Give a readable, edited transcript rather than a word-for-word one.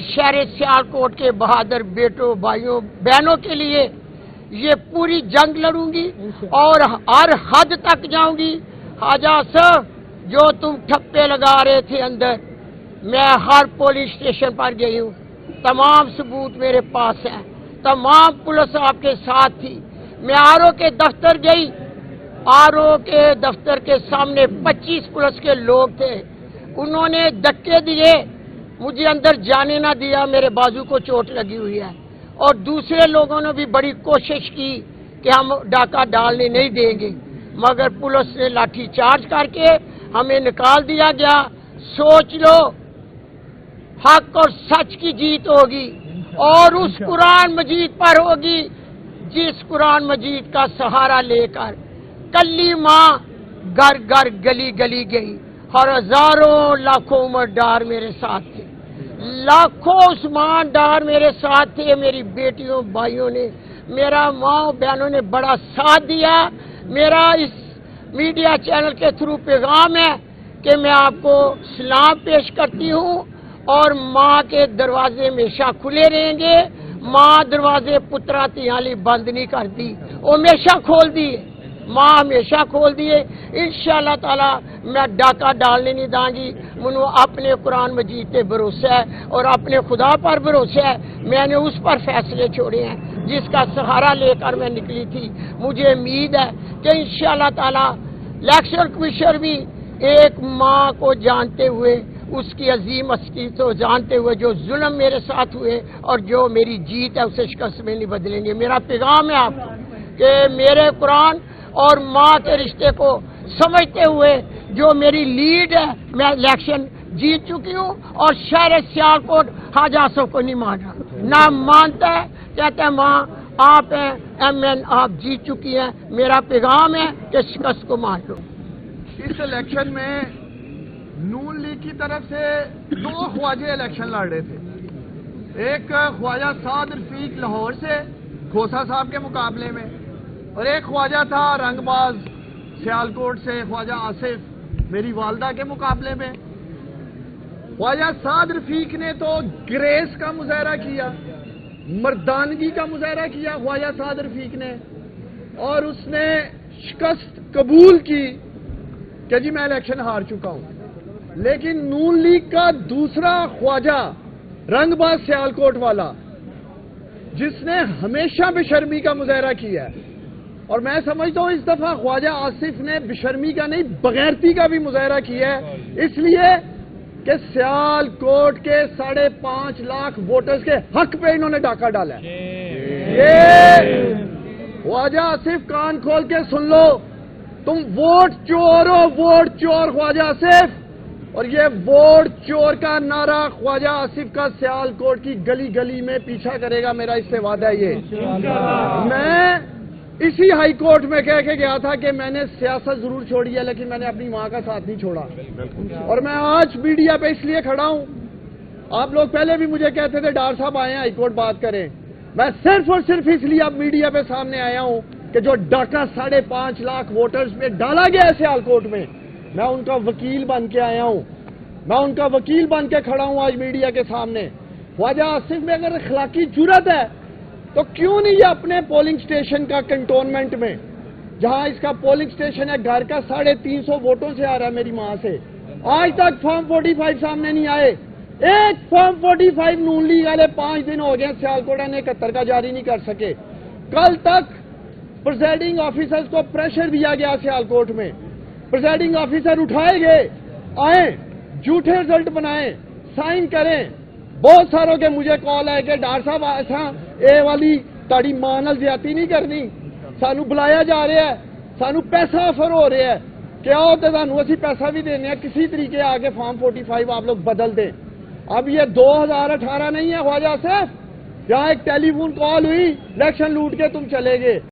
शहर सियालकोट के बहादुर बेटों भाइयों बहनों के लिए ये पूरी जंग लड़ूंगी और हर हद तक जाऊंगी। हाजा साहब, जो तुम ठप्पे लगा रहे थे अंदर, मैं हर पुलिस स्टेशन पर गई हूँ, तमाम सबूत मेरे पास हैं, तमाम पुलिस आपके साथ थी। मैं आरओ के दफ्तर गई, आरओ के दफ्तर के सामने 25 पुलिस के लोग थे, उन्होंने धक्के दिए, मुझे अंदर जाने ना दिया, मेरे बाजू को चोट लगी हुई है। और दूसरे लोगों ने भी बड़ी कोशिश की कि हम डाका डालने नहीं देंगे, मगर पुलिस ने लाठी चार्ज करके हमें निकाल दिया गया। सोच लो, हक और सच की जीत होगी और उस कुरान मजीद पर होगी जिस कुरान मजीद का सहारा लेकर कल्ली माँ घर घर गली गली गई और हजारों लाखों उम्रदार मेरे साथ थे, लाखों उस्मान डार मेरे साथ थे। मेरी बेटियों भाइयों ने, मेरा माँ बहनों ने बड़ा साथ दिया। मेरा इस मीडिया चैनल के थ्रू पैगाम है कि मैं आपको सलाम पेश करती हूँ और माँ के दरवाजे हमेशा खुले रहेंगे। माँ दरवाजे पुत्रा तिहाली बंद नहीं करती, वो हमेशा खोल दिए, माँ हमेशा खोल दिए। इंशाअल्लाह ताला मैं डाका डालने नहीं दांगी। मुझे अपने कुरान मजीद पे भरोसा है और अपने खुदा पर भरोसा है। मैंने उस पर फैसले छोड़े हैं जिसका सहारा लेकर मैं निकली थी। मुझे उम्मीद है कि इंशाअल्लाह ताला इलेक्शन कमीशन भी एक माँ को जानते हुए, उसकी अजीम हस्ती को जानते हुए, जो जुल्म मेरे साथ हुए और जो मेरी जीत है उसे शिकस्त में नहीं बदलेंगे। मेरा पैगाम है आपको कि मेरे कुरान और माँ के रिश्ते को समझते हुए जो मेरी लीड है, मैं इलेक्शन जीत चुकी हूँ और शहर सियालकोट हाजा साहब को नहीं मान रहा, ना मानता है, कहता है माँ आप हैं, एमएन आप जीत चुकी हैं। मेरा पैगाम है कि शिकस्त को मान लो। इस इलेक्शन में नून लीग की तरफ से दो ख्वाजे इलेक्शन लड़ रहे थे, एक ख्वाजा साद रफीक लाहौर से खोसा साहब के मुकाबले में, और एक ख्वाजा था रंगबाज सियालकोट से ख्वाजा आसिफ मेरी वालदा के मुकाबले में। ख्वाजा साद रफीक ने तो ग्रेस का मुजाहरा किया, मर्दानगी का मुजाहरा किया ख्वाजा साद रफीक ने, और उसने शिकस्त कबूल की कि जी मैं इलेक्शन हार चुका हूं। लेकिन नून लीग का दूसरा ख्वाजा रंगबाज सियालकोट वाला, जिसने हमेशा बेशर्मी का मुजाहरा किया है, और मैं समझता हूं इस दफा ख्वाजा आसिफ ने बेशर्मी का नहीं बगैरती का भी मुजाहरा किया है, इसलिए कि सियालकोट के 5.5 लाख वोटर्स के हक पे इन्होंने डाका डाला है। ये ख्वाजा आसिफ कान खोल के सुन लो, तुम वोट चोर हो, वोट चोर ख्वाजा आसिफ। और ये वोट चोर का नारा ख्वाजा आसिफ का सियालकोट की गली गली में पीछा करेगा, मेरा इससे वादा है। ये मैं इसी हाई कोर्ट में कह के गया था कि मैंने सियासत जरूर छोड़ी है लेकिन मैंने अपनी मां का साथ नहीं छोड़ा, और मैं आज मीडिया पे इसलिए खड़ा हूं। आप लोग पहले भी मुझे कहते थे डार साहब आए हाई कोर्ट बात करें, मैं सिर्फ और सिर्फ इसलिए अब मीडिया पे सामने आया हूं कि जो डाका 5.5 लाख वोटर्स में डाला गया है सियालकोट में, मैं उनका वकील बन के आया हूं, मैं उनका वकील बन के खड़ा हूं आज मीडिया के सामने। ख्वाजा आसिफ में अगर अखलाकी जुर्रत है तो क्यों नहीं ये अपने पोलिंग स्टेशन का कंटोनमेंट में, जहां इसका पोलिंग स्टेशन है घर का 350 वोटों से आ रहा है मेरी मां से, आज तक फॉर्म 45 सामने नहीं आए। एक फॉर्म 45 नून लीग वाले 5 दिन हो गए सियालकोट ने 71 का जारी नहीं कर सके। कल तक प्रिजाइडिंग ऑफिसर्स को प्रेशर दिया गया सियालकोट में, प्रिजाइडिंग ऑफिसर उठाए गए, आए झूठे रिजल्ट बनाए, साइन करें। बहुत सारों के मुझे कॉल है कि डार साहब ऐसा ए वाली ताड़ी मां नाल ज्यादती नहीं करनी, सानू बुलाया जा रहा है, सानू पैसा ऑफर हो रहा है कि आओ तो सानू असी पैसा भी देने हैं, किसी तरीके आगे फॉर्म 45 आप लोग बदल दें। अब ये 2018 नहीं है ख्वाजा साहब, जहां एक टेलीफोन कॉल हुई इलेक्शन लूट के तुम चले गए।